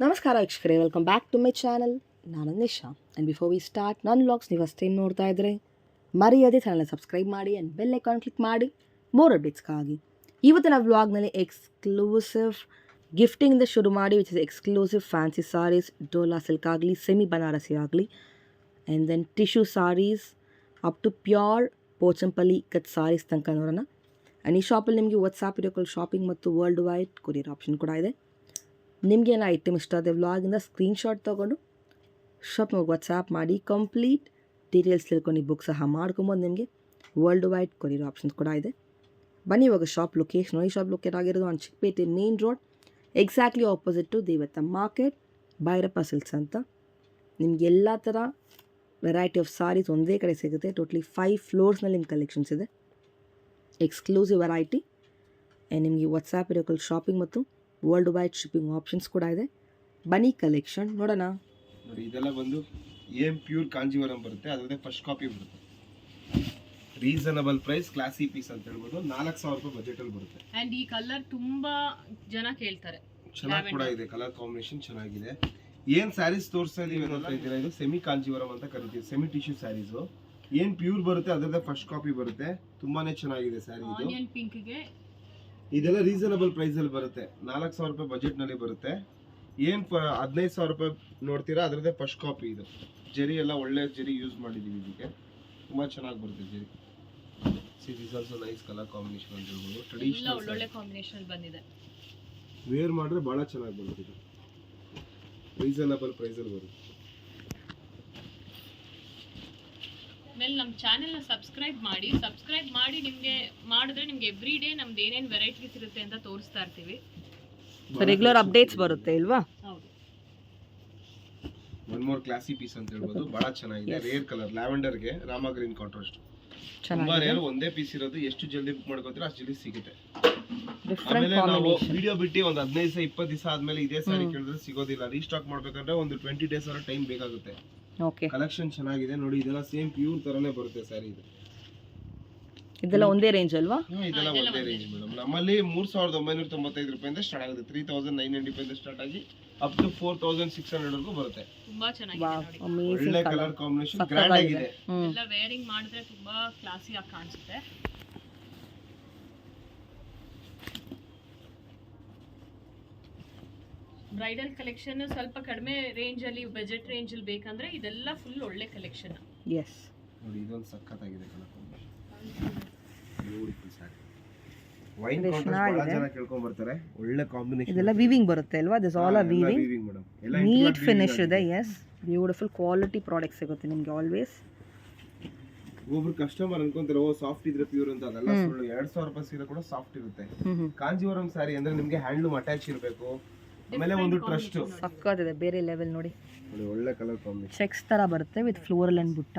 ನಮಸ್ಕಾರ ವೀಕ್ಷಕರೇ, welcome back to my channel. ನಾನು Nisha. And before we start ನನ್ನ ವ್ಲಾಗ್ಸ್ ನೀವು ಅಷ್ಟೇ ನೋಡ್ತಾ ಇದ್ದರೆ ಮರೆಯದೆ ಚಾನಲ್ನ ಸಬ್ಸ್ಕ್ರೈಬ್ ಮಾಡಿ ಆ್ಯಂಡ್ ಬೆಲ್ ಐಕಾನ್ ಕ್ಲಿಕ್ ಮಾಡಿ ಮೋರ್ ಅಪ್ಡೇಟ್ಸ್ಗಾಗಿ. ಇವತ್ತಿನ ವ್ಲಾಗ್ನಲ್ಲಿ ಎಕ್ಸ್ಕ್ಲೂಸಿವ್ ಗಿಫ್ಟಿಂಗಿಂದ ಶುರು ಮಾಡಿ which is exclusive fancy sarees, Dola silk ಆಗಲಿ, ಸೆಮಿ ಬನಾರಸಿ ಆಗಲಿ, and then tissue sarees up to pure Pochampally cut sarees ತನಕ ನೋಡೋಣ. ಆ್ಯಂಡ್ ಈ ಶಾಪಲ್ಲಿ ನಿಮಗೆ ವಾಟ್ಸಾಪ್ ವಿಡಿಯೋ ಕಾಲ್ ಶಾಪಿಂಗ್ ಮತ್ತು ವರ್ಲ್ಡ್ ವೈಡ್ ಕೊರಿಯರ್ ಆಪ್ಷನ್ ಕೂಡ ಇದೆ. ನಿಮಗೇನು ಐಟಮ್ ಇಷ್ಟ ಆದರೆ ವ್ಲಾಗಿಂದ ಸ್ಕ್ರೀನ್ಶಾಟ್ ತೊಗೊಂಡು ಶಾಪ್ಗೆ ವಾಟ್ಸಾಪ್ ಮಾಡಿ ಕಂಪ್ಲೀಟ್ ಡೀಟೇಲ್ಸ್ ತಿಳ್ಕೊಂಡು ಈ ಬುಕ್ ಸಹ ಮಾಡ್ಕೊಬೋದು. ನಿಮಗೆ ವರ್ಲ್ಡ್ ವೈಡ್ ಕೊರಿಯರ್ ಆಪ್ಷನ್ಸ್ ಕೂಡ ಇದೆ. ಬನ್ನಿ ಇವಾಗ ಶಾಪ್ ಲೊಕೇಶನ್. ಈ ಶಾಪ್ ಲೊಕೇಟ್ ಆಗಿರೋದು on Chickpet main road, exactly opposite to Devatha market, Bhairappa silks ಅಂತ. ನಿಮ್ಗೆ ಎಲ್ಲ ಥರ ವೆರೈಟಿ ಆಫ್ ಸಾರೀಸ್ ಒಂದೇ ಕಡೆ ಸಿಗುತ್ತೆ. ಟೋಟ್ಲಿ 5 ಫ್ಲೋರ್ಸ್ನಲ್ಲಿ ನಿಮ್ಮ ಕಲೆಕ್ಷನ್ಸ್ ಇದೆ, ಎಕ್ಸ್ಕ್ಲೂಸಿವ್ ವೆರೈಟಿ. ನಿಮಗೆ ವಾಟ್ಸಾಪ್ ವಿಡಿಯೋ ಕಾಲ್ ಶಾಪಿಂಗ್ ಮತ್ತು ವರ್ಲ್ಡ್ ವೈಡ್ ಶಿಪ್ಪಿಂಗ್ ಆಪ್ಷನ್ಸ್ ಕೂಡ ಇದೆ. ಬನ್ನಿ ಕಲೆಕ್ಷನ್ ನೋಡೋಣ. ನೋಡಿ, ಇದೆಲ್ಲ ಬಂದು ಪ್ಯೂರ್ ಕಾಂಜೀವರಂ ಬರುತ್ತೆ. ಅದರದೇ ಫಸ್ಟ್ ಕಾಪಿ ಬರುತ್ತೆ. ರೀಸನಬಲ್ ಪ್ರೈಸ್, ಕ್ಲಾಸಿ ಪೀಸ್ ಅಂತ ಹೇಳ್ಬೋದು. 4,000 ರೂಪಾಯಿ ಬಜೆಟ್ ಅಲ್ಲಿ ಬರುತ್ತೆ. ಅಂಡ್ ಈ ಕಲರ್ ತುಂಬಾ ಜನ ಕೇಳ್ತಾರೆ. ಚೆನ್ನಾಗಿ ಕೂಡ ಇದೆ, ಕಲರ್ ಕಾಂಬಿನೇಷನ್ ಚೆನ್ನಾಗಿದೆ. ಏನ್ ಸ್ಯಾರೀಸ್ ತೋರಿಸ್ತಾ ಇದೀವಿ ನೋಡ್ತಾ ಇದ್ದೀರಾ, ಇದು ಸೆಮಿ ಕಾಂಜೀವರಂ ಅಂತ ಕರಿತೀವಿ. ಸೆಮಿ ಟಿಶ್ಯೂ ಸ್ಯಾರೀಸ್ ಏನ್ ಪ್ಯೂರ್ ಬರುತ್ತೆ ಅದರದೇ ಫಸ್ಟ್ ಕಾಪಿ ಬರುತ್ತೆ. ತುಂಬಾನೇ ಚೆನ್ನಾಗಿದೆ ಸ್ಯಾರಿ ಇದು. ಆನಿಯನ್ ಪಿಂಕ್ ಗೆ ಇದೆಲ್ಲ ರೀಸನಬಲ್ ಪ್ರೈಸ್ ಅಲ್ಲಿ ಬರುತ್ತೆ. 4,000 ರೂಪಾಯಿ ಬಜೆಟ್ ನಲ್ಲಿ ಬರುತ್ತೆ. ಏನ್ 15,000 ರೂಪಾಯಿ ನೋಡ್ತೀರಾ ಅದರದೇ ಫಸ್ಟ್ ಕಾಪಿ ಇದು. ಜರಿ ಎಲ್ಲ ಒಳ್ಳೆ ಜರಿ ಯೂಸ್ ಮಾಡಿದೀವಿ. ಇದಕ್ಕೆ ತುಂಬಾ ಚೆನ್ನಾಗಿ ಬರುತ್ತೆ ಜರಿ. This also nice colour combination ಅಂತ ಹೇಳ್ಬೋದು. ಟ್ರೆಡಿಷನಲ್ ಒಳ್ಳೊಳ್ಳೆ ಕಾಂಬಿನೇಷನ್ ಬಂದಿದೆ. ವೇರ್ ಮಾಡಿದ್ರೆ ಬಹಳ ಚೆನ್ನಾಗಿ ಬರುತ್ತೆ. ಇದು ರೀಸನಬಲ್ ಪ್ರೈಸ್ ಅಲ್ಲಿ ಬರುತ್ತೆ. ನಮ್ಮ ಚಾನೆಲ್ ನ ಸಬ್ಸ್ಕ್ರೈಬ್ ಮಾಡಿ ನಿಮ್ಗೆ ಮಾಡಿದ್ರೆ ನಿಮ್ಗೆ ಎವ್ರಿ ಡೇ ನಮ್ದು ಏನೇನ್ ವೆರೈಟೀಸ್ ಇರುತ್ತೆ ಅಂತ ತೋರಿಸ್ತಾ ಇರ್ತೀವಿ. ರೆಗ್ಯುಲರ್ ಅಪ್ಡೇಟ್ಸ್ ಬರುತ್ತೆ ಇಲ್ವಾ? ಹೌದು. ಒನ್ ಮೋರ್ ಕ್ಲಾಸಿ ಪೀಸ್ ಅಂತ ಹೇಳ್ಬೋದು. ಬಹಳ ಚೆನ್ನಾಗಿದೆ. ರೇರ್ ಕಲರ್ ಲ್ಯಾವೆಂಡರ್ ಗೆ ರಾಮ ಗ್ರೀನ್ ಕಾಂಟ್ರಾಸ್ಟ್. ತುಂಬಾ ರೇರ್, ಒಂದೇ ಪೀಸ್ ಇರೋದು. ಎಷ್ಟು ಜಲ್ದಿ ಬುಕ್ ಮಾಡ್ಕೋತೀರಾ ಅಷ್ಟು ಜಲ್ದಿ ಸಿಗುತ್ತೆ. ಆಮೇಲೆ ನಾವು ವಿಡಿಯೋ ಬಿಟ್ಟು ಒಂದು 15 ದಿವಸ 20 ದಿವಸ ಆದ್ಮೇಲೆ ಇದೇ ಸಾರಿ ಕೇಳಿದ್ರೆ ಸಿಗೋದಿಲ್ಲ. ರೀಸ್ಟಾಕ್ ಮಾಡ್ಬೇಕಂದ್ರೆ ಒಂದು 20 ಡೇಸ್ ಅವರ ಟೈಮ್ ಬೇಕಾಗುತ್ತೆ. ಓಕೆ, ಕಲೆಕ್ಷನ್ ಚೆನ್ನಾಗಿದೆ ನೋಡಿ. ಇದೆಲ್ಲ ಸೇಮ್ ಪ್ಯೂರ್ ತರನೇ ಬರುತ್ತೆ ಸ್ಯಾರಿ ಇದು. ಇದೆಲ್ಲ ಒಂದೇ ರೇಂಜ್ ಅಲ್ವಾ? ಇದೆಲ್ಲ ಒಂದೇ ರೇಂಜ್ ಮೇಡಮ್. ನಮ್ಮಲ್ಲಿ 3,995 ರೂಪಾಯಿಂದ ಸ್ಟಾರ್ಟ್ ಆಗುತ್ತೆ. 3,995 ಸ್ಟಾರ್ಟ್ ಆಗಿ ಅಪ್ ಟು 4,600 ವರೆಗೂ ಬರುತ್ತೆ. ತುಂಬಾ ಚೆನ್ನಾಗಿದೆ ನೋಡಿ. ಒಳ್ಳೆ ಕಲರ್ ಕಾಂಬಿನೇಷನ್, ಗ್ರ್ಯಾಂಡ್ ಆಗಿದೆ. ಎಲ್ಲ ವೇರಿಂಗ್ ಮಾಡಿದ್ರೆ ತುಂಬಾ ಕ್ಲಾಸಿ ಆಗಿ ಕಾಣಿಸುತ್ತೆ. ಬ್ರೈಡಲ್ ಕಲೆಕ್ಷನ್ ಸ್ವಲ್ಪ ಕಡಿಮೆ ರೇಂಜ್ ಅಲ್ಲಿ, ಬಜೆಟ್ ರೇಂಜ್ ಅಲ್ಲಿ ಬೇಕಂದ್ರೆ ಇದೆಲ್ಲ ಫುಲ್ ಒಳ್ಳೆ ಕಲೆಕ್ಷನ್. ಎಸ್ ನೋಡಿ, ಇದೊಂದು ಸಕ್ಕತ್ತಾಗಿದೆ colour combination. Beautiful saree. Wine contrast ಬಹಳ ಜನ ಕೇಳ್ಕೊಂಡು ಬರ್ತಾರೆ. ಒಳ್ಳೆ ಕಾಂಬಿನೇಷನ್. ಇದೆಲ್ಲ ವೀವಿಂಗ್ ಬರುತ್ತೆ ಅಲ್ವಾ? This all are weaving. Weaving madam. ಎಲ್ಲ ನೀಟ್ ಫಿನಿಶ್ ಇದೆ. ಎಸ್, ಬ್ಯೂಟಿಫುಲ್ ಕ್ವಾಲಿಟಿ ಪ್ರಾಡಕ್ಟ್ ಸಿಗುತ್ತೆ ನಿಮಗೆ ಆಲ್ವೇಸ್. ಒಬ್ರು ಕಸ್ಟಮರ್ ಅನ್ಕೊಂತಾರೆ ಓ ಸಾಫ್ಟ್ ಇದ್ರೆ ಪ್ಯೂರ್ ಅಂತ. ಅದೆಲ್ಲ ಸುಳ್ಳು. 2,000 ರೂಪಾಯಿ ಸೀರೆ ಕೂಡ ಸಾಫ್ಟ್ ಇರುತ್ತೆ. ಕಾಂಜೀವರಂ ಸ್ಯಾರಿ ಅಂದ್ರೆ ನಿಮ್ಗೆ ಹ್ಯಾಂಡ್ಲೂಮ್ ಅಟ್ಯಾಚ್ ಇರಬೇಕು. ಆಮೇಲೆ ಒಂದು ಟ್ರಸ್ಟ್ ಸಕ್ಕತ್ತಿದೆ, ಬೇರೆ ಲೆವೆಲ್ ನೋಡಿ. ಒಳ್ಳೆ ಕಲರ್ ಕಾಂಬಿನೇಷನ್. ಚೆಕ್ಸ್ ತರ ಬರುತ್ತೆ ವಿತ್ ಫ್ಲೋರಲ್ ಅಂಡ್ ಬುಟ್ಟ.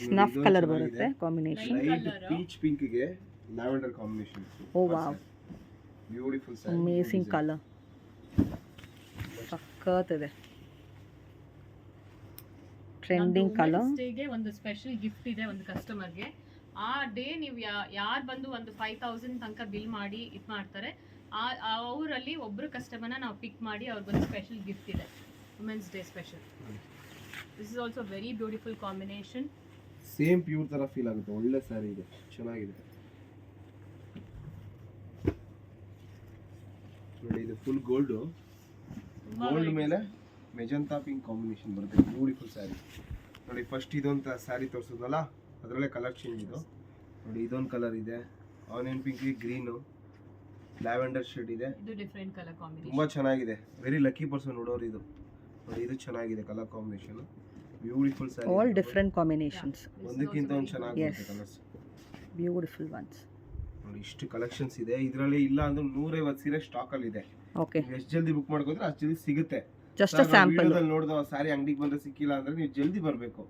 ಸ್ನಫ್ ಕಲರ್ ಬರುತ್ತೆ ಕಾಂಬಿನೇಷನ್. ಲೈಟ್ ಪೀಚ್ ಪಿಂಕ್ ಗೆ lavender combination. Oh wow, beautiful saree. Amazing colour, ಸಕ್ಕತ್ತಿದೆ. Trending colour. ಡೇಗೆ ಒಂದು ಸ್ಪೆಷಲ್ ಗಿಫ್ಟ್ ಇದೆ ಒಂದು ಕಸ್ಟಮರ್ಗೆ. ಆ ಡೇ ನೀವು ಯಾರು ಬಂದು ಒಂದು 5,000 ತನಕ ಬಿಲ್ ಮಾಡಿ ಇದು ಮಾಡ್ತಾರೆ, ಅವರಲ್ಲಿ ಒಬ್ರು ಕಸ್ಟಮರ್ನ ನಾವು ಪಿಕ್ ಮಾಡಿ ಅವ್ರಿಗೊಂದು ಸ್ಪೆಷಲ್ ಗಿಫ್ಟ್ ಇದೆ. Women's day special. This is also very beautiful combination. Same pure ತರ ಫೀಲ್ ಆಗುತ್ತೆ. ಒಳ್ಳೆ ಸ್ಯಾರಿ ಇದೆ, ಚೆನ್ನಾಗಿದೆ ನೋಡಿ. ಇದು ಫುಲ್ ಗೋಲ್ಡ್ ಮೇಲೆ ಮೆಜಂತಾ ಪಿಂಕ್ ಕಾಂಬಿನೇಷನ್ ಬರುತ್ತೆ. ಬ್ಯೂಟಿಫುಲ್ ಸ್ಯಾರಿ ನೋಡಿ. ಫಸ್ಟ್ ಇದೊಂದು ಸ್ಯಾರಿ ತೋರಿಸೋದಲ್ಲ, ಅದರಲ್ಲೇ ಕಲರ್ ಚೇಂಜ್ ಇದು ನೋಡಿ. ಇದೊಂದು ಕಲರ್ ಇದೆ, onion pink, green, lavender shade ಇದೆ. ಇದು ಡಿಫರೆಂಟ್ ಕಲರ್ ಕಾಂಬಿನೇಷನ್. ತುಂಬಾ ಚೆನ್ನಾಗಿದೆ. ವೆರಿ ಲಕ್ಕಿ ಪರ್ಸನ್ ನೋಡೋರು ಇದು ನೋಡಿ. ಇದು ಚೆನ್ನಾಗಿದೆ colour combination. Beautiful sari. All different combinations. ಒಂದಕ್ಕಿಂತ ಒಂದು ಚೆನ್ನಾಗಿದೆ ಕಲರ್ಸ್. ಬ್ಯೂಟಿಫುಲ್ ಒನ್ಸ್ ನೋಡಿ. ಇಷ್ಟು ಕಲೆಕ್ಷನ್ಸ್ ಇದೆ ಇದರಲ್ಲಿ. ಇಲ್ಲ ಅಂದ್ರೆ 150 ಸೀರೆ ಸ್ಟಾಕ್ ಅಲ್ಲಿ ಇದೆ. ಓಕೆ, ಎಷ್ಟು ಜಲ್ದಿ ಬುಕ್ ಮಾಡ್ಕೊಂಡ್ರೆ ಅಷ್ಟು ಜಲ್ದಿ ಸಿಗುತ್ತೆ. Just sample. ನೋಡಿದ ಸ್ಯಾರಿ ಅಂಗಡಿಗೆ ಬಂದ್ರೆ ಸಿಕ್ಕಿಲ್ಲ ಅಂದ್ರೆ ನೀವು ಜಲ್ದಿ ಬರಬೇಕು.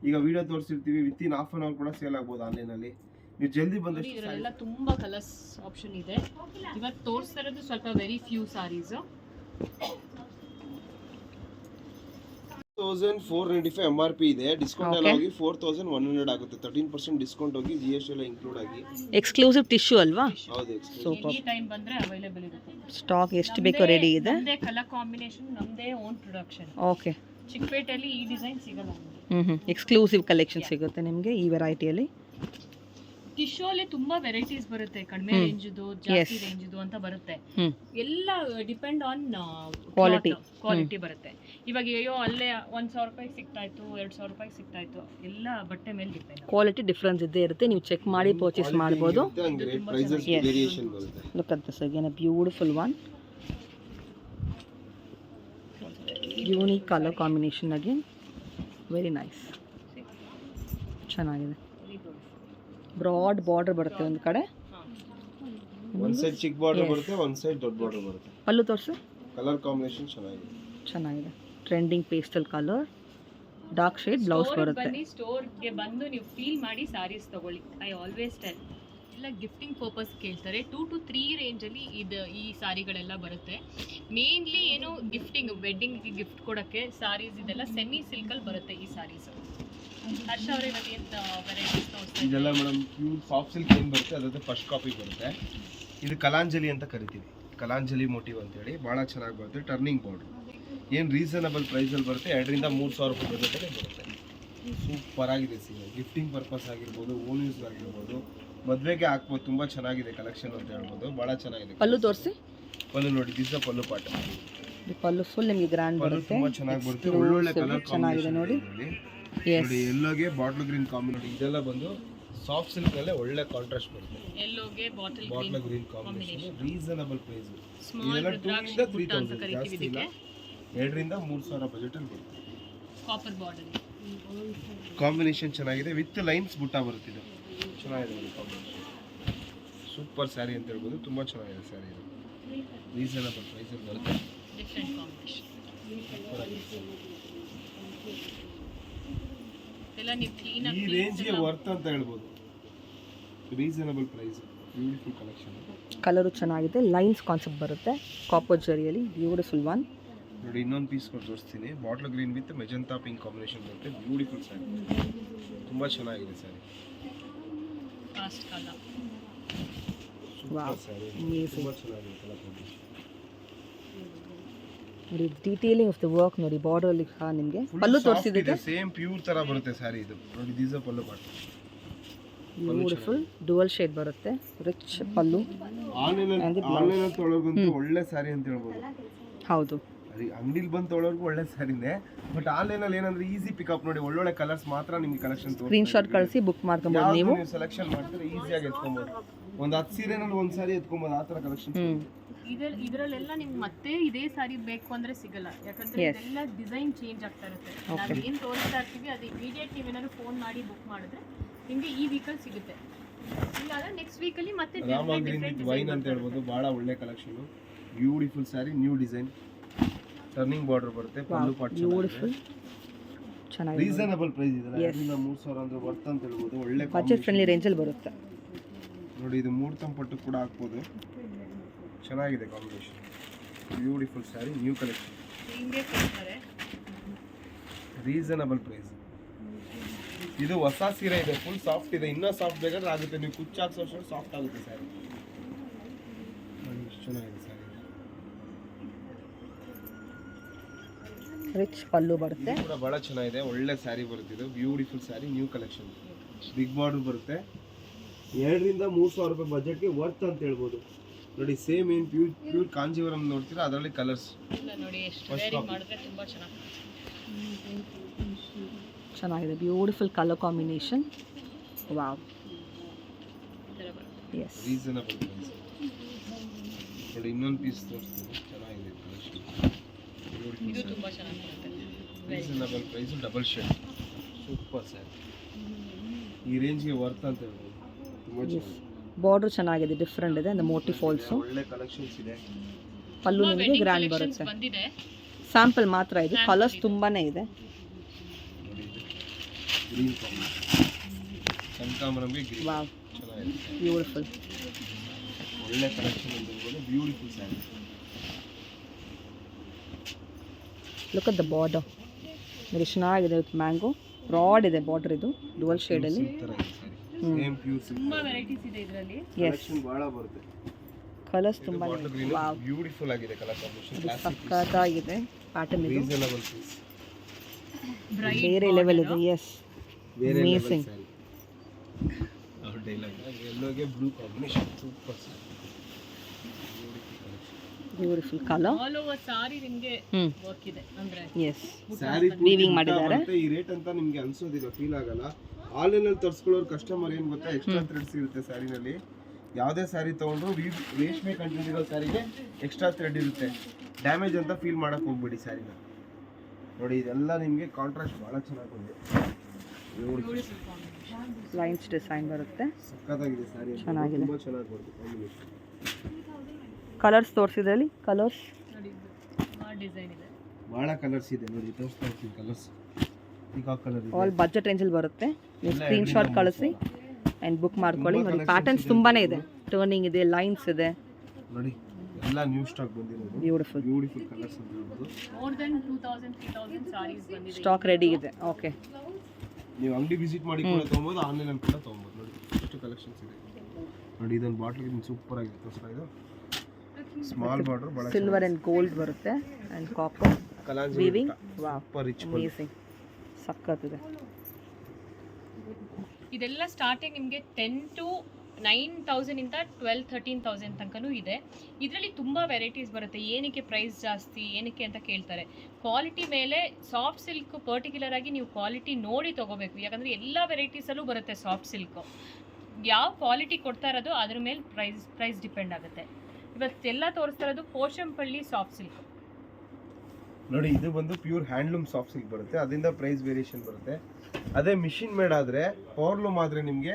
ಈಗ ವಿಡಿಯೋ ತೋರಿಸಿರ್ತೀವಿ, ವಿತಿನ್ ಹಾಫ್ ಅನ್ ಅವರ್ ಕೂಡ ಸೇಲ್ ಆಗ್ಬೋದು ಆನ್ಲೈನ್ ಅಲ್ಲಿ. ನೀವು ಜಲ್ದಿ ಬಂದಷ್ಟು. ಇದರಲ್ಲೆಲ್ಲ ತುಂಬಾ ಕಲರ್ಸ್ ಆಪ್ಷನ್ ಇದೆ. ಇವತ್ತು ತೋರಿಸ್ತಾ ಇರೋದು ಸ್ವಲ್ಪ ವೆರಿ ಫ್ಯೂ ಸಾರೀಸ್. 5495 MRP ಇದೆ. ಡಿಸ್ಕೌಂಟ್ ಎಲ್ಲ ಹೋಗಿ 4100 ಆಗುತ್ತೆ. 13% ಡಿಸ್ಕೌಂಟ್ ಹೋಗಿ GST ಎಲ್ಲ ಇನ್ಕ್ಲೂಡ್ ಆಗಿ. ಎಕ್ಸ್ಕ್ಲೂಸಿವ್ ಟಿಶ್ಯೂ ಅಲ್ವಾ? ಹೌದು. ಎನಿ ಟೈಮ್ ಬಂದ್ರೆ ಅವೈಲೇಬಲ್ ಇರುತ್ತೆ. ಸ್ಟಾಕ್ ಎಷ್ಟು ಬೇಕೋ ರೆಡಿ ಇದೆ. ನಮ್ಮದೇ ಕಲರ್ ಕಾಂಬಿನೇಷನ್, ನಮ್ಮದೇ ಓನ್ ಪ್ರೊಡಕ್ಷನ್. ಓಕೆ. ಚಿಕ್ಕಪೇಟೆಯಲ್ಲಿ ಈ ಡಿಸೈನ್ ಸಿಗಲ್ಲ. ಎಕ್ಸ್ಕ್ಲೂಸಿವ್ ಕಲೆಕ್ಷನ್ ಸಿಗುತ್ತೆ ನಿಮಗೆ ಈ ವೆರೈಟಿಯಲ್ಲಿ. ಟಿಶ್ಯೂ ಅಲ್ಲಿ ತುಂಬಾ ವೆರೈಟೀಸ್ ಬರುತ್ತೆ. ಕಡಿಮೆ ರೇಂಜ್ದು, ಜಾಸ್ತಿ ರೇಂಜ್ದು ಅಂತ ಬರುತ್ತೆ. ಎಲ್ಲ ಡಿಪೆಂಡ್ ಆನ್ ಕ್ವಾಲಿಟಿ ಬರುತ್ತೆ. ಇವಾಗ ಅಯ್ಯೋ ಅಲ್ಲೇ 1000 ರೂಪಾಯಿ ಸಿಗ್ತಾ ಇತ್ತು, 2000 ರೂಪಾಯಿ ಸಿಗ್ತಾ ಇತ್ತು, ಎಲ್ಲ ಬಟ್ಟೆ ಮೇಲೆ ಡಿಪೆಂಡ್. ಕ್ವಾಲಿಟಿ ಡಿಫ್ರೆನ್ಸ್ ಇದ್ದೇ ಇರುತ್ತೆ, ನೀವು ಚೆಕ್ ಮಾಡಿ ಪರ್ಚೇಸ್ ಮಾಡ್ಬೋದು. Look at this again, a beautiful one, unique colour combination again, very nice, ಚೆನ್ನಾಗಿದೆ. ಬ್ರಾಡ್ ಬಾರ್ಡರ್ ಬರುತ್ತೆ ಒಂದು ಕಡೆ, ಒಂದು ಸೈಡ್ ಚಿಕ್ಕ ಬಾರ್ಡರ್ ಬರುತ್ತೆ, ಒಂದು ಸೈಡ್ ದೊಡ್ಡ ಬಾರ್ಡರ್ ಬರುತ್ತೆ. ಪಲ್ಲು ತೋರಿಸು. ಕಲರ್ ಕಾಂಬಿನೇಷನ್ ಚೆನ್ನಾಗಿದೆ. Trending pastel colour, dark shade blouse ಬರುತ್ತೆ. ಬನ್ನಿ ಸ್ಟೋರ್ಗೆ ಬಂದು ನೀವು ಫೀಲ್ ಮಾಡಿ ಸಾರೀಸ್ ತಗೊಳ್ಳಿ. ಐ ಆಲ್ವೇಸ್ ಟೆಲ್, ಎಲ್ಲ ಗಿಫ್ಟಿಂಗ್ ಪರ್ಪಸ್ ಕೇಳ್ತಾರೆ. 2 to 3 ರೇಂಜಲ್ಲಿ ಈ ಸಾರಿಗಳೆಲ್ಲ ಬರುತ್ತೆ. ಮೇನ್ಲಿ ಏನು ಗಿಫ್ಟಿಂಗ್, ವೆಡ್ಡಿಂಗ್ಗೆ ಗಿಫ್ಟ್ ಕೊಡೋಕ್ಕೆ ಸಾರೀಸ್ ಇದೆಲ್ಲ ಸೆಮಿ ಸಿಲ್ಕಲ್ಲಿ ಬರುತ್ತೆ ಈ ಸಾರೀಸ್. ಹರ್ಷ ಅವರೇ ವೆರೈಟೀಸ್ ತೋರಿಸ್ತಾರೆ. ಇದೆಲ್ಲ ಮೇಡಮ್ ಪ್ಯೂರ್ ಸಾಫ್ಟ್ ಸಿಲ್ಕ್ ಏನು ಬರುತ್ತೆ ಅದ್ರ ಫಸ್ಟ್ ಕಾಪಿ ಬರುತ್ತೆ. ಇದು ಕಲಾಂಜಲಿ ಅಂತ ಕರಿತೀವಿ, ಕಲಾಂಜಲಿ ಮೋಟಿವ್ ಅಂತೇಳಿ ಭಾಳ ಚೆನ್ನಾಗಿ ಬರುತ್ತೆ. ಟರ್ನಿಂಗ್ ಬಾರ್ಡ್ರ್ ಏನು ರೀಸನಬಲ್ ಪ್ರೈಸಲ್ಲಿ ಬರುತ್ತೆ. 2,000-3,000 ರೂಪಾಯಿ ಜೊತೆಗೆ ಬರುತ್ತೆ. ಸೂಪರ್ ಆಗಿದೆ ಸೀರೆ. ಗಿಫ್ಟಿಂಗ್ ಪರ್ಪಸ್ ಆಗಿರ್ಬೋದು, ಓನ್ ಯೂಸ್ ಆಗಿರ್ಬೋದು, ಮದುವೆಗೆ ಹಾಕ್ಬೋದು. ತುಂಬ ಚೆನ್ನಾಗಿದೆ ಕಲೆಕ್ಷನ್ ಅಂತ ಹೇಳ್ಬೋದು, ಭಾಳ ಚೆನ್ನಾಗಿದೆ. ಪಲ್ಲು ತೋರಿಸಿ. ಪಲ್ಲು ನೋಡಿ, ದಿಸ್ ಪಲ್ಲು ಪಾಟ. ಪಲ್ಲು ಫುಲ್ ನಿಮಗೆ ಗ್ರ್ಯಾಂಡ್ ಬರುತ್ತೆ, ತುಂಬ ಚೆನ್ನಾಗಿ ಬರುತ್ತೆ. ಒಳ್ಳೊಳ್ಳೆ ಕಲರ್ ಚೆನ್ನಾಗಿದೆ ನೋಡಿ. ನೋಡಿ ಎಲ್ಲೋಗೆ ಬಾಟ್ಲ್ ಗ್ರೀನ್ ಕಾಂಬಿನೇಷನ್, ಇದೆಲ್ಲ ಬಂದು ಸಾಫ್ಟ್ ಸಿಲ್ಕ್ ನಲ್ಲೇ ಒಳ್ಳೆ ಕಾಂಟ್ರಾಸ್ಟ್ ಬರುತ್ತೆ. ಎಲ್ಲೋಗೆ bottle green combination, reasonable price. Small rudrakshi ಬುಟ್ಟ ಅಂತ ಕರಿತೀವಿ ಇದಕ್ಕೆ. 2,000-3,000 ಬಜೆಟ್ ಅಲ್ಲಿ ಬರುತ್ತೆ. ಕಾಪರ್ ಬಾರ್ಡರ್ ಕಾಂಬಿನೇಷನ್ ಚೆನ್ನಾಗಿದೆ, ವಿತ್ ಲೈನ್ಸ್ ಬುಟ್ಟ ಬರುತ್ತೆ. ಇದು ಚೆನ್ನಾಗಿದೆ ಕಾಂಬಿನೇಷನ್. ಸೂಪರ್ ಸ್ಯಾರಿ ಅಂತ ಹೇಳ್ಬೋದು, ತುಂಬಾ ಚೆನ್ನಾಗಿದೆ ಸ್ಯಾರಿ. ಇದು ರೀಸನಬಲ್ ಪ್ರೈಸ್ ಅಲ್ಲಿ ಬರುತ್ತೆ. ಡಿಫರೆಂಟ್ ಕಾಂಬಿನೇಷನ್ ಎಲ್ಲ ನೀವು ಕ್ಲೀನ್ ಆಗಿ ಈ ರೇಂಜ್ಗೆ ವರ್ತ್ ಅಂತ ಹೇಳ್ಬೋದು. Reasonable price, beautiful collection. Colour ಚೆನ್ನಾಗಿದೆ, ಲೈನ್ಸ್ ಕಾನ್ಸೆಪ್ಟ್ ಬರುತ್ತೆ ಕಾಪರ್ ಜರಿಯಲ್ಲಿ, ಬ್ಯೂಟಿಫುಲ್ ಒನ್. ನೋಡಿ ಇನ್ನೊಂದು ಪೀಸ್ ಕೊಟ್ಟು ತೋರಿಸ್ತೀನಿ. Bottle green with magenta pink combination ಬರುತ್ತೆ. ಬ್ಯೂಟಿಫುಲ್ ಸ್ಯಾರಿ, ತುಂಬ ಚೆನ್ನಾಗಿದೆ saree. Fast colour, super saree, ತುಂಬ ಚೆನ್ನಾಗಿದೆ ಕಲರ್ ಕಾಂಬಿನೇಷನ್. ನೋಡಿ ಡೀಟೇಲಿಂಗ್ ಆಫ್ ದ ವರ್ಕ್ ನೋಡಿ, ಬಾರ್ಡರ್ ಅಲ್ಲಿ ನಿಮಗೆ ಪಲ್ಲು ತೋರಿಸಿದ್ರೆ ಸೇಮ್ ಪ್ಯೂರ್ ತರ ಬರುತ್ತೆ ಸ್ಯಾರಿ. ಇದು ನೋಡಿ, these pallu part, beautiful dual shade ಬರುತ್ತೆ, ರಿಚ್ ಪಲ್ಲು. ಆನ್ಲೈನ್ ತೊಗೊಳೋರ್ಗಂತೂ ಒಳ್ಳೆ ಸ್ಯಾರಿ ಅಂತ ಹೇಳ್ಬೋದು. ಹೌದು, ಅಂಗಡಿಲಿ ಬಂದು ತೊಗೊಳೋರ್ಗು ಒಳ್ಳೆ ಸ್ಯಾರಿನೇ. ಬಟ್ ಆನ್ಲೈನಲ್ಲಿ ಏನಂದ್ರೆ ಈಸಿ ಪಿಕಪ್. ನೋಡಿ ಒಳ್ಳೊಳ್ಳೆ ಕಲರ್ಸ್ ಮಾತ್ರ ನಿಮ್ಗೆ ಕಲೆಕ್ಷನ್ ಸ್ಕ್ರೀನ್ ಶಾಟ್ ಕಳಿಸಿ ಬುಕ್ ಮಾಡ್ಕೊಬೋದು. ನೀವು ಸೆಲೆಕ್ಷನ್ ಮಾಡ್ತಾರೆ, ಈಸಿಯಾಗಿ ಎತ್ಕೊಬೋದು. ಒಂದು 10 ಸೀರೆನಲ್ಲಿ ಒಂದು ಸಾರಿ ಎತ್ಕೊಬೋದು, ಆ ಥರ ಕಲೆಕ್ಷನ್. ಇದರಲ್ಲೆಲ್ಲ ನಿಮ್ಗೆ ಮತ್ತೆ ಇದೇ ಸಾರಿ ಬೇಕು ಅಂದ್ರೆ ಸಿಗಲ್ಲ, ಯಾಕಂದ್ರೆ ಇದೆಲ್ಲ ಡಿಸೈನ್ ಚೇಂಜ್ ಆಗ್ತಾ ಇರುತ್ತೆ. ನಾವು ಏನು ತೋರಿಸ್ತಾ ಇರ್ತೀವಿ ಅದು ಇಮಿಡಿಯೇಟ್ ನೀವೇನಾದ್ರು ಫೋನ್ ಮಾಡಿ ಬುಕ್ ಮಾಡಿದ್ರೆ ನಿಮಗೆ ಈ ವೀಕಲ್ಲಿ ಸಿಗುತ್ತೆ. ಇಲ್ಲಾಂದ್ರೆ ನೆಕ್ಸ್ಟ್ ವೀಕಲ್ಲಿ ಮತ್ತೆ ರಾಮ ಗ್ರೀನ್ ವಿತ್ ವೈನ್ ಅಂತ ಹೇಳ್ಬೋದು, ಭಾಳ ಒಳ್ಳೆ collection. Beautiful saree, new design, turning border ಬರುತ್ತೆ, ಪಲ್ಲು ಪಾಟ್ ಬ್ಯೂಟಿಫುಲ್ ಚೆನ್ನಾಗಿದೆ. ರೀಸನಬಲ್ ಪ್ರೈಸ್ ಇದೆ, 2,000-3,000 ಅಂದ್ರೆ ವರ್ತ್ ಅಂತ ಹೇಳ್ಬೋದು. ಒಳ್ಳೆ ಬಜೆಟ್ ಫ್ರೆಂಡ್ಲಿ ರೇಂಜಲ್ಲಿ ಬರುತ್ತೆ. ನೋಡಿ ಇದು 3 ತಂಪಟ್ಟು ಕೂಡ ಹಾಕ್ಬೋದು, ಚೆನ್ನಾಗಿದೆ combination. Beautiful saree, new collection, reasonable price. ಇದು ಹೊಸ ಸೀರೆ ಇದೆ, ಫುಲ್ ಸಾಫ್ಟ್ ಇದೆ. ಇನ್ನೂ ಸಾಫ್ಟ್ ಬೇಕಾದ್ರೆ ಆಗುತ್ತೆ, ನೀವು ಕುಚ್ಚು ಹಾಕ್ಸೋ ಸಾಫ್ಟ್ ಆಗುತ್ತೆ ಸ್ಯಾರಿ. ಚೆನ್ನಾಗಿದೆ ಸ್ಯಾರಿ, ರಿಚ್ ಪಲ್ಲು ಬರುತ್ತೆ, ಕೂಡ ಬಹಳ ಚೆನ್ನಾಗಿದೆ. ಒಳ್ಳೆ ಸ್ಯಾರಿ ಬರುತ್ತೆ ಇದು, beautiful saree, new collection. Big border ಬರುತ್ತೆ. 2,000-3,000 ರೂಪಾಯಿ ಬಜೆಟ್ಗೆ ವರ್ತ್ ಅಂತ ಹೇಳ್ಬೋದು. ನೋಡಿ ಸೇಮ್ ಏನು ಪ್ಯೂರ್ ಕಾಂಜೀವರಂ ನೋಡ್ತೀರಾ, ಅದರಲ್ಲಿ ಕಲರ್ಸ್ ನೋಡಿ ಎಷ್ಟು ವೇರಿ ಮಾಡಿದ್ರೆ ತುಂಬಾ ಚೆನ್ನಾಗಿದೆ. Beautiful colour combination, wow. Yes, reasonable price. ನೋಡಿ ಇನ್ನೊಂದು ಪೀಸ್ ತೋರಿಸ್ತೀನಿ, ಚೆನ್ನಾಗಿದೆ ಕಲೆಕ್ಷನ್. ಇದು ತುಂಬಾ ಚೆನ್ನಾಗಿರುತ್ತೆ, reasonable price, double shade, super saree. ಈ ರೇಂಜ್ಗೆ ವರ್ತ್ ಅಂತ ಹೇಳ್ಬೋದು, ತುಂಬ ಚೆನ್ನಾಗಿದೆ. ಬಾರ್ಡರ್ ಚೆನ್ನಾಗಿದೆ, ಡಿಫ್ರೆಂಟ್ ಇದೆ, ಅಂದ್ರೆ ಮೋಟಿವ್ ಆಲ್ಸೋ. ಒಳ್ಳೆ ಕಲೆಕ್ಷನ್ಸ್ ಇದೆ. ಪಲ್ಲು ನಿಮಗೆ ಗ್ರ್ಯಾಂಡ್ ಬರುತ್ತೆ. ಸ್ಯಾಂಪಲ್ ಮಾತ್ರ ಇದು, ಕಲರ್ಸ್ ತುಂಬಾನೇ ಇದೆ. ಗ್ರೀನ್ ಕನಕಾಂಬರಂಗೆ ಗ್ರೀನ್, ವಾವ್, ಚೆನ್ನಾಗಿದೆ, ಬ್ಯೂಟಿಫುಲ್. ಒಳ್ಳೆ ಕಲೆಕ್ಷನ್ ಅಂತ ಹೇಳ್ಬೋದು, beautiful saree. Look at the border, very ಚೆನ್ನಾಗಿದೆ ವಿತ್ ಮ್ಯಾಂಗೋ. ಬ್ರಾಡ್ ಇದೆ ಬಾರ್ಡರ್, ಇದು ಡುವಲ್ ಶೇಡಲ್ಲಿ. ಸೇಮ್ ಪ್ಯೂರ್ ತುಂಬಾ ವೆರೈಟೀಸ್ ಇದೆ ಇದರಲ್ಲಿ. ಕಲೆಕ್ಷನ್ ಬಹಳ ಬರುತ್ತೆ. ಕಲರ್ಸ್ ತುಂಬಾ ಬ್ಯೂಟಿಫುಲ್ ಆಗಿದೆ ಕಲರ್ ಕಾಂಬಿನೇಷನ್. ಸಕ್ಕತ್ತಾಗಿದೆ ಪ್ಯಾಟರ್ನ್ ಇದು. Reasonable price. ಬೇರೆ ಲೆವೆಲ್ ಇದೆ. ಎಸ್, ಬೇರೆ ಅಮೇಜಿಂಗ್. ಅವ್ರ ಡೈಲಾಗ್ ಯೆಲ್ಲೋಗೆ blue combination super. Beautiful colour. All over saree ನಿಮಗೆ ವರ್ಕ್ ಇದೆ ಅಂದ್ರೆ. ಎಸ್, ಸ್ಯಾರಿ ವೀವಿಂಗ್ ಮಾಡಿದ್ದಾರೆ. ಈ ರೇಟ್ ಅಂತ ನಿಮಗೆ ಅನ್ಸೋದಿಲ್ಲ, ಫೀಲ್ ಆಗಲ್ಲ. ಆನ್ಲೈನ್ ಅಲ್ಲಿ ತರಿಸ್ಕೊಳ್ಳೋರು ಕಸ್ಟಮರ್ ಏನ್ ಗೊತ್ತಾ, ಎಕ್ಸ್ಟ್ರಾ ಥ್ರೆಡ್ಸ್ ಇರುತ್ತೆ ಸ್ಯಾರಿನಲ್ಲಿ. ಯಾವುದೇ ಸ್ಯಾರಿ ತೊಗೊಂಡ್ರು ರೇಷ್ಮೆ ಕಂಟೆಂಟ್ ಇರೋ ಸ್ಯಾರಿಗೆ ಎಕ್ಸ್ಟ್ರಾ ಥ್ರೆಡ್ ಇರುತ್ತೆ. ಡ್ಯಾಮೇಜ್ ಅಂತ ಫೀಲ್ ಮಾಡಕ್ಕೆ ಹೋಗ್ಬೇಡಿ ಸ್ಯಾರಿನ. ನೋಡಿ ಇದೆಲ್ಲ ನಿಮಗೆ ಕಾಂಟ್ರಾಸ್ಟ್ ಭಾಳ ಚೆನ್ನಾಗಿ ಬಂದಿದೆ. ಲೈನ್ಸ್ ಡಿಸೈನ್ ಬರುತ್ತೆ. ಸಕ್ಕತ್ತಾಗಿದೆ ಸ್ಯಾರಿ, ಚೆನ್ನಾಗಿದೆ. ತುಂಬ ಚೆನ್ನಾಗಿ ಬರುತ್ತೆ ಕಾಂಬಿನೇಷನ್. ಕಲರ್ಸ್ ತೋರಿಸಿದ್ರಲ್ಲಿ ಕಲರ್ಸ್ ನೋಡಿ ಆ ಡಿಸೈನ್ ಇದೆ. ಭಾಳ ಕಲರ್ಸ್ ಇದೆ ನೋಡಿ, ತೋರಿಸ್ತಾ ಇರ್ತೀನಿ ಕಲರ್ಸ್. ಪೀಕಾಕ್ ಕಲರ್ ಇದೆ. ಆಲ್ ಬಜೆಟ್ ರೇಂಜಲ್ಲಿ ಬರುತ್ತೆ. ನೀವು ಸ್ಕ್ರೀನ್ ಶಾಟ್ ಕಳಿಸಿ ಆ್ಯಂಡ್ ಬುಕ್ ಮಾಡ್ಕೊಳ್ಳಿ. ನೋಡಿ ಪ್ಯಾಟರ್ನ್ಸ್ ತುಂಬಾನೇ ಇದೆ. ಟರ್ನಿಂಗ್ ಇದೆ, ಲೈನ್ಸ್ ಇದೆ. ನೋಡಿ ಎಲ್ಲ ನ್ಯೂ ಸ್ಟಾಕ್ ಬಂದಿರೋದು. ಬ್ಯೂಟಿಫುಲ್ ಕಲರ್ಸ್ ಅಂತ ಹೇಳ್ಬೋದು. ಮೋರ್ ದೆನ್ 2000-3000 ಸಾರೀಸ್ ಬಂದಿದೆ. ಸ್ಟಾಕ್ ರೆಡಿ ಇದೆ. ಓಕೆ, ನೀವು ಅಂಗಡಿ ವಿಸಿಟ್ ಮಾಡಿ ಕೂಡ ತೊಗೊಬೋದು, ಆನ್ಲೈನಲ್ಲಿ ಕೂಡ ತೊಗೊಬೋದು. ನೋಡಿ ಎಷ್ಟು ಕಲೆಕ್ಷನ್ಸ್ ಇದೆ. ನೋಡಿ ಇದೊಂದು ಬಾಟ್ಲಿಗೆ ಸೂಪರ್ ಆಗಿದೆ. ತೋರಿಸ್ತಾ ಇದು ಸ್ಮಾಲ್ ಬಾರ್ಡರ್, ಬಹಳ ಸಿಲ್ವರ್ ಆ್ಯಂಡ್ ಗೋಲ್ಡ್ ಬರುತ್ತೆ ಆ್ಯಂಡ್ ಕಾಪರ್ ಕಲಾಂಜಿ weaving. Wow, super rich. Amazing, ಸಕ್ಕತ್ತಿದೆ. ಇದೆಲ್ಲ ಸ್ಟಾರ್ಟಿಂಗ್ ನಿಮಗೆ 10 to 9,000 ಇಂದ 12-13,000 ತನಕನೂ ಇದೆ. ಇದರಲ್ಲಿ ತುಂಬ ವೆರೈಟೀಸ್ ಬರುತ್ತೆ. ಏನಕ್ಕೆ ಪ್ರೈಸ್ ಜಾಸ್ತಿ, ಏನಕ್ಕೆ ಅಂತ ಕೇಳ್ತಾರೆ. ಕ್ವಾಲಿಟಿ ಮೇಲೆ ಸಾಫ್ಟ್ ಸಿಲ್ಕ್ ಪರ್ಟಿಕ್ಯುಲರ್ ಆಗಿ ನೀವು ಕ್ವಾಲಿಟಿ ನೋಡಿ ತೊಗೋಬೇಕು. ಯಾಕಂದರೆ ಎಲ್ಲ ವೆರೈಟೀಸಲ್ಲೂ ಬರುತ್ತೆ ಸಾಫ್ಟ್ ಸಿಲ್ಕು. ಯಾವ ಕ್ವಾಲಿಟಿ ಕೊಡ್ತಾ ಇರೋದು ಅದ್ರ ಮೇಲೆ ಪ್ರೈಸ್ ಡಿಪೆಂಡ್ ಆಗುತ್ತೆ. ಇವತ್ತೆಲ್ಲ ತೋರಿಸ್ತಾ ಇರೋದು ಪೋಶಂಪಳ್ಳಿ ಸಾಫ್ಟ್ ಸಿಲ್ಕ್. ನೋಡಿ ಇದು ಬಂದು ಪ್ಯೂರ್ ಹ್ಯಾಂಡ್ಲೂಮ್ ಸಾಫ್ಟ್ ಸಿಲ್ಕ್ ಬರುತ್ತೆ. ಅದರಿಂದ ಪ್ರೈಸ್ ವೇರಿಯೇಷನ್ ಬರುತ್ತೆ. ಅದೇ ಮಿಷಿನ್ ಮೇಡ್ ಆದರೆ ಪವರ್ಲೂಮ್ ಆದರೆ ನಿಮಗೆ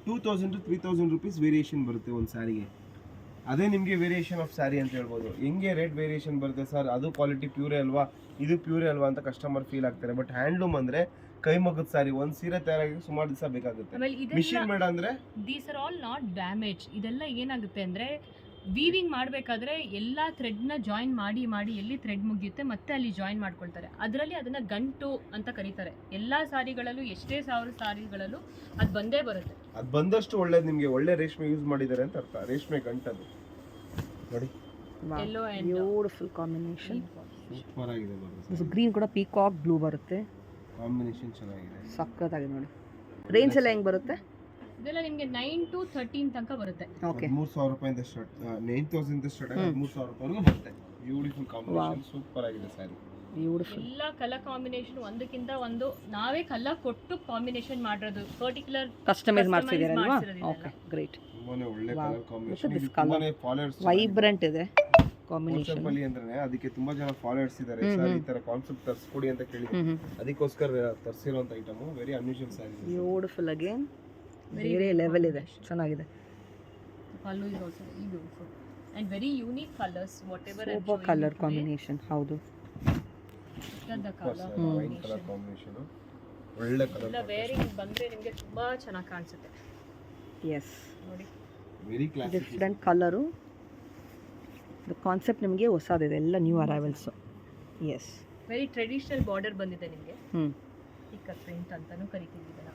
2,000 to 3,000 ರುಪೀಸ್ ವೇರಿಯೇಷನ್ ಬರುತ್ತೆ ಒಂದು ಸ್ಯಾರಿಗೆ. ಅದೇ ನಿಮಗೆ ವೇರಿಯೇಷನ್ ಆಫ್ ಸ್ಯಾರಿ ಅಂತ ಹೇಳ್ಬೋದು. ಹೆಂಗೆ ರೇಟ್ ವೇರಿಯೇಷನ್ ಬರುತ್ತೆ ಸರ್, ಅದು ಕ್ವಾಲಿಟಿ ಪ್ಯೂರೇ ಅಲ್ವಾ, ಇದು ಪ್ಯೂರೇ ಅಲ್ವಾ ಅಂತ ಕಸ್ಟಮರ್ ಫೀಲ್ ಆಗ್ತಾರೆ. ಬಟ್ ಹ್ಯಾಂಡ್ಲೂಮ್ ಅಂದರೆ ಕೈಮಗ್ಗದ ಸ್ಯಾರಿ, ಒಂದು ಸೀರೆ ತಯಾರಾಗಿ ಸುಮಾರು ದಿವಸ ಬೇಕಾಗುತ್ತೆ. ಮಿಷಿನ್ ಮೇಡ್ ಅಂದರೆ these are all not damage. ಇದೆಲ್ಲ ಏನಾಗುತ್ತೆ ಅಂದರೆ ವೀವಿಂಗ್ ಮಾಡಬೇಕಾದ್ರೆ ಎಲ್ಲ ಥ್ರೆಡ್ನ ಜಾಯಿನ್ ಮಾಡಿ ಎಲ್ಲಿ ಥ್ರೆಡ್ ಮುಗಿಯುತ್ತೆ ಮತ್ತೆ ಅಲ್ಲಿ ಜಾಯಿನ್ ಮಾಡ್ಕೊಳ್ತಾರೆ. ಅದರಲ್ಲಿ ಅದನ್ನು ಗಂಟು ಅಂತ ಕರೀತಾರೆ. ಎಲ್ಲ ಸಾರಿಗಳಲ್ಲೂ ಎಷ್ಟೇ ಸಾವಿರ ಸಾರಿಗಳಲ್ಲೂ ಅದು ಬಂದೇ ಬರುತ್ತೆ. ಅದು ಬಂದಷ್ಟು ಒಳ್ಳೇದು. ನಿಮಗೆ ಒಳ್ಳೆ ರೇಷ್ಮೆ ಯೂಸ್ ಮಾಡಿದ್ದಾರೆ ಅಂತ ಅರ್ಥ. ರೇಷ್ಮೆ ಗಂಟದು ನೋಡಿ. Yellow and beautiful combination. Super ಆಗಿದೆ ನೋಡಿ. ಗ್ರೀನ್ ಕೂಡ ಪೀಕಾಕ್ ಬ್ಲೂ ಬರುತ್ತೆ. ಕಾಂಬಿನೇಷನ್ ಚೆನ್ನಾಗಿದೆ, ಸಕ್ಕತ್ತಾಗಿದೆ ನೋಡಿ. ರೇಂಜ್ ಎಲ್ಲ ಹೆಂಗೆ ಬರುತ್ತೆ? ಇದೆಲ್ಲ ನಿಮಗೆ 9 to 13 ತನಕ ಬರುತ್ತೆ. ಓಕೆ, 3,000 ರೂಪಾಯಿಂದ ಸ್ಟಾರ್ಟ್, 9,000 ಸ್ಟಾರ್ಟ್ ಆಗಿ 3,000 ರೂಪಾಯಿವರೆಗೂ ಬರುತ್ತೆ. ಬ್ಯೂಟಿಫುಲ್ ಕಾಂಬಿನೇಷನ್, ಸೂಪರ್ ಆಗಿದೆ ಸ್ಯಾರಿ. ಬ್ಯೂಟಿಫುಲ್. ಎಲ್ಲ ಕಲರ್ ಕಾಂಬಿನೇಷನ್ ಒಂದಕ್ಕಿಂತ ಒಂದು ನಾವೇ ಕಲರ್ ಕೊಟ್ಟು ಕಾಂಬಿನೇಷನ್ ಮಾಡಿರೋದು. ಪರ್ಟಿಕ್ಯುಲರ್ ಕಸ್ಟಮೈಸ್ ಮಾಡ್ಸಿದ್ದೀರಲ್ವಾ? Okay, great. ತುಂಬಾನೇ ಒಳ್ಳೆ colour Look combination. at this ತುಂಬಾನೇ ಫಾಲೋವರ್ಸ್, ವೈಬ್ರೆಂಟ್ ಇದೆ ಕಾಂಬಿನೇಷನ್. ಪೋಚಂಪಲ್ಲಿ ಅಂದ್ರೆ ಅದಕ್ಕೆ ತುಂಬಾ ಜನ ಫಾಲೋವರ್ಸ್ ಇದ್ದಾರೆ. ಸರ್ ಈ ತರ ಕಾನ್ಸೆಪ್ಟ್ ತರಿಸ್ಕೊಡಿ ಅಂತ ಕೇಳಿದ್ರು. ಅದಕ್ಕೋಸ್ಕರ ತರಿಸಿರುವಂತ item. Very unusual saree. Beautiful again, ಬೇರೆ ಲೆವೆಲ್ ಇದೆ, ಚೆನ್ನಾಗಿದೆ. Pallu is also beautiful and very unique colours. Whatever super colour combination. ಹೌದು, the colour wine colour combination, ಒಳ್ಳೆ ಕಲರ್. ಎಲ್ಲ ವೇರಿಂಗ್ ಬಂದ್ರೆ ನಿಮಗೆ ತುಂಬಾ ಚೆನ್ನಾಗಿ ಕಾಣಿಸುತ್ತೆ. ಎಸ್, ನೋಡಿ very classic. Different colour. The concept ನಿಮಗೆ ಹೊಸದಿದೆ, ಎಲ್ಲ new arrivals. Yes, very traditional border ಬಂದಿದೆ ನಿಮಗೆ. ಹ್ಞೂ, ಇಕ್ಕ ಪ್ರಿಂಟ್ ಅಂತಾನೂ ಕರಿತೀವಿ ಇದನ್ನ.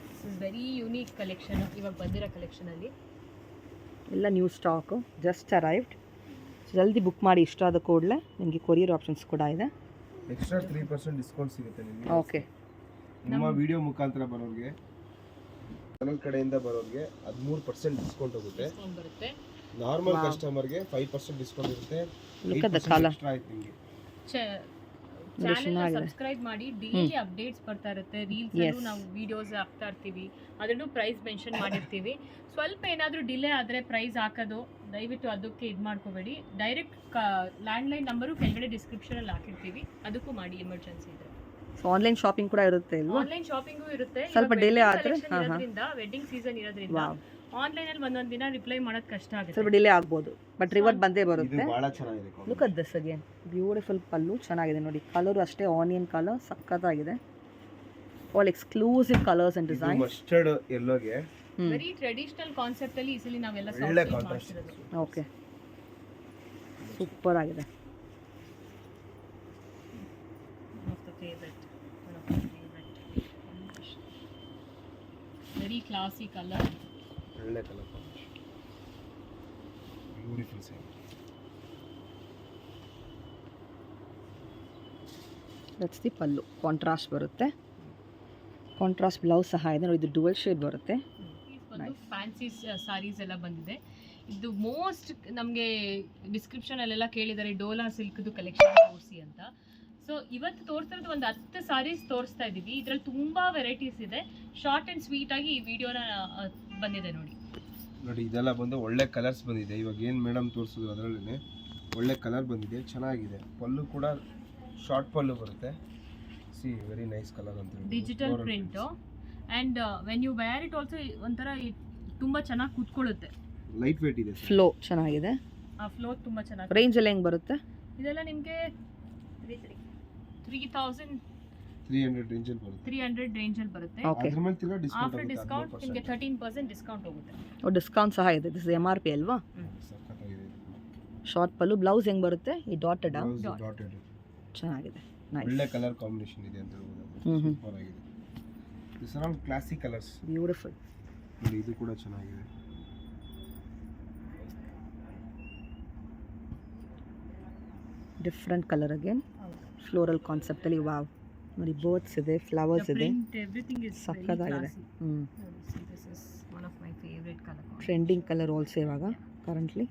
This is very unique collection. ಇವಾಗ ಬಂದಿರೋ ಕಲೆಕ್ಷನಲ್ಲಿ ಎಲ್ಲ ನ್ಯೂ ಸ್ಟಾಕು, ಜಸ್ಟ್ ಅರೈವ್ಡ್. ಜಲ್ದಿ ಬುಕ್ ಮಾಡಿ, ಇಷ್ಟ ಆದ ಕೂಡಲೇ ನಿಮಗೆ ಕೊರಿಯರ್ ಆಪ್ಷನ್ಸ್ ಕೂಡ ಇದೆ. ಎಕ್ಸ್ಟ್ರಾ 3% ಡಿಸ್ಕೌಂಟ್ ಸಿಗುತ್ತೆ ನಿಮಗೆ. ಓಕೆ, ನಿಮ್ಮ ವಿಡಿಯೋ ಮುಖಾಂತರ ಬರೋರಿಗೆ, ಚಾನಲ್ ಕಡೆಯಿಂದ ಬರೋರಿಗೆ 13% ಡಿಸ್ಕೌಂಟ್ ಹೋಗುತ್ತೆ. ಡಿಸ್ಕೌಂಟ್ ಬರುತ್ತೆ. ನಾರ್ಮಲ್ ಕಸ್ಟಮರ್ಗೆ 5% ಡಿಸ್ಕೌಂಟ್ ಇರುತ್ತೆ. Look at the color. Extra ಆಯ್ತು ನಿಮಗೆ. ಚಾನೆಲ್ ಸಬ್ಸ್ಕ್ರೈಬ್ ಮಾಡಿ, ಡೈಲಿ ಅಪ್ಡೇಟ್ಸ್ ಬರ್ತಾ ಇರುತ್ತೆ. ರೀಲ್ಸ್ ಅಲ್ಲೂ ನಾವು ವಿಡಿಯೋಸ್ ಹಾಕ್ತಾ ಇರ್ತೀವಿ, ಅದನ್ನು ಪ್ರೈಸ್ ಮೆನ್ಷನ್ ಮಾಡಿರ್ತೀವಿ. ಸ್ವಲ್ಪ ಏನಾದರೂ ಡಿಲೇ ಆದರೆ ಪ್ರೈಸ್ ಹಾಕೋದು ದಯವಿಟ್ಟು ಅದಕ್ಕೆ ಇದು ಮಾಡ್ಕೋಬೇಡಿ. ಡೈರೆಕ್ಟ್ ಲ್ಯಾಂಡ್ಲೈನ್ ನಂಬರು ಕೆಳಗಡೆ ಡಿಸ್ಕ್ರಿಪ್ಷನಲ್ಲಿ ಹಾಕಿರ್ತೀವಿ, ಅದಕ್ಕೂ ಮಾಡಿ ಎಮರ್ಜೆನ್ಸಿ ಇದ್ರೆ. ಸೊ ಆನ್ಲೈನ್ ಶಾಪಿಂಗ್ ಕೂಡ ಇರುತ್ತೆ ಅಲ್ವಾ? ಆನ್ಲೈನ್ ಶಾಪಿಂಗು ಇರುತ್ತೆ. ಸ್ವಲ್ಪ ಡಿಲೇ ಆದರೆ ವೆಡ್ಡಿಂಗ್ ಸೀಸನ್ ಇರೋದ್ರಿಂದ ಆನ್ಲೈನ್ ಅಲ್ಲಿ ಒಂದೊಂದು ದಿನ ರಿಪ್ಲೈ ಮಾಡೋದು ಕಷ್ಟ ಆಗುತ್ತೆ. ಸ್ವಲ್ಪ ಡಿಲೇ ಆಗ್ಬೋದು, ಬಟ್ ರಿವರ್ಟ್ ಬಂದೇ ಬರುತ್ತೆ. ಇದು ಬಹಳ ಚೆನ್ನಾಗಿದೆ. Look at this again, beautiful pallu, ಚೆನ್ನಾಗಿದೆ ನೋಡಿ. ಕಲರು ಅಷ್ಟೇ ಆನಿಯನ್ ಕಲರ್, ಸಕ್ಕತ್ತಾಗಿದೆ. All exclusive colours and design. Mustard ಯೆಲ್ಲೋಗೆ ವೆರಿ ಟ್ರೆಡಿಷನಲ್ ಕಾನ್ಸೆಪ್ಟ್ ಅಲ್ಲಿ ಈ ಸಲ ನಾವೆಲ್ಲ ಒಳ್ಳೆ ಸಾಫ್ಟ್ ಕಾಂಟ್ರಾಸ್ಟ್. ಮಾಡ್ತಿರೋದು. ಓಕೆ, ಸೂಪರ್ ಆಗಿದೆ. Favourite, one of my favourite. Very classy colour. ಒಳ್ಳೆ colour beautiful same. That's the pallu. Contrast ಬರುತ್ತೆ, ಕಾಂಟ್ರಾಸ್ಟ್ ಬ್ಲೌಸ್ ಸಹ ಇದೆ ನೋಡಿ. ಇದು ಡುವಲ್ ಶೇಡ್ ಬರುತ್ತೆ. ಒಂದು ಫ್ಯಾನ್ಸಿ ಸಾರೀಸ್ ಎಲ್ಲ ಬಂದಿದೆ. ಇದು ಮೋಸ್ಟ್ ನಮಗೆ ಡಿಸ್ಕ್ರಿಪ್ಷನಲ್ಲೆಲ್ಲ ಕೇಳಿದ್ದಾರೆ ಡೋಲಾ ಸಿಲ್ಕ್ದು ಕಲೆಕ್ಷನ್ ತೋರಿಸಿ ಅಂತ. ಸೊ ಇವತ್ತು ತೋರಿಸ್ತಿರೋದು ಒಂದು 10 ಸಾರೀಸ್ ತೋರಿಸ್ತಾ ಇದ್ದೀವಿ. ಇದರಲ್ಲಿ ತುಂಬ ವೆರೈಟೀಸ್ ಇದೆ. ಶಾರ್ಟ್ ಆ್ಯಂಡ್ ಸ್ವೀಟ್ ಆಗಿ ಈ ವಿಡಿಯೋನ ಬಂದಿದೆ ನೋಡಿ. ನೋಡಿ ಇದೆಲ್ಲ ಬಂದು ಒಳ್ಳೆ ಕಲರ್ಸ್ ಬಂದಿದೆ. ಇವಾಗ ಏನು ಮೇಡಮ್ ತೋರಿಸಿದ್ರು ಅದರಲ್ಲೇ ಒಳ್ಳೆ ಕಲರ್ ಬಂದಿದೆ, ಚೆನ್ನಾಗಿದೆ. ಪಲ್ಲು ಕೂಡ ಶಾರ್ಟ್ ಪಲ್ಲು ಬರುತ್ತೆ. ಸಿ ವೆರಿ ನೈಸ್ ಕಲರ್ ಅಂತ. Digital print and when you wear it also ಒಂಥರ ತುಂಬ ಚೆನ್ನಾಗಿ ಕೂತ್ಕೊಳ್ಳುತ್ತೆ. ಲೈಟ್ ವೇಟ್ ಇದೆ, ಫ್ಲೋ ಚೆನ್ನಾಗಿದೆ. ಆ ಫ್ಲೋ ತುಂಬ ಚೆನ್ನಾಗಿ. ರೇಂಜ್ ಎಲ್ಲ ಹೆಂಗೆ ಬರುತ್ತೆ? ಇದೆಲ್ಲ ನಿಮಗೆ 3300 ರೇಂಜಲ್ಲಿ ಬರುತ್ತೆ. 300 ರೇಂಜಲ್ಲಿ ಬರುತ್ತೆ. ಓಕೆ. ಅದ್ರ ಮೇಲೆ ತಿರ್ಗಾ ಆಫ್ಟರ್ ಡಿಸ್ಕೌಂಟ್ ನಿಮಗೆ 13% ಡಿಸ್ಕೌಂಟ್ ಹೋಗುತ್ತೆ. ಡಿಸ್ಕೌಂಟ್ ಸಹ ಇದೆ. ದಿಸ್ MRP ಅಲ್ವಾ? ಸಖತ್ತಾಗಿದೆ. ಶಾರ್ಟ್ ಪಲ್ಲು. ಬ್ಲೌಸ್ ಹೆಂಗೆ ಬರುತ್ತೆ? ಈ ಡಾಟೆಡ್ ಡಾಟೆಡ್ ಚೆನ್ನಾಗಿದೆ. ಒಳ್ಳೆ ಕಲರ್ ಕಾಂಬಿನೇಷನ್ ಇದೆ ಅಂತ ಹೇಳ್ಬೋದು. ಸೂಪರ್ ಆಗಿದೆ. This are all classic colours. Beautiful. ನೋಡಿ ಇದು ಕೂಡ ಚೆನ್ನಾಗಿದೆ. Different colour again. Floral concept ಅಲ್ಲಿ. ವಾವ್ ನೋಡಿ, ಬೋಟ್ಸ್ ಇದೆ, ಫ್ಲವರ್ಸ್ ಇದೆ, ಸಕ್ಕತ್ತಾಗಿದೆ. ಟ್ರೆಂಡಿಂಗ್ ಕಲರ್ ಆಲ್ಸೋ ಇವಾಗ ಕರೆಂಟ್ಲಿ.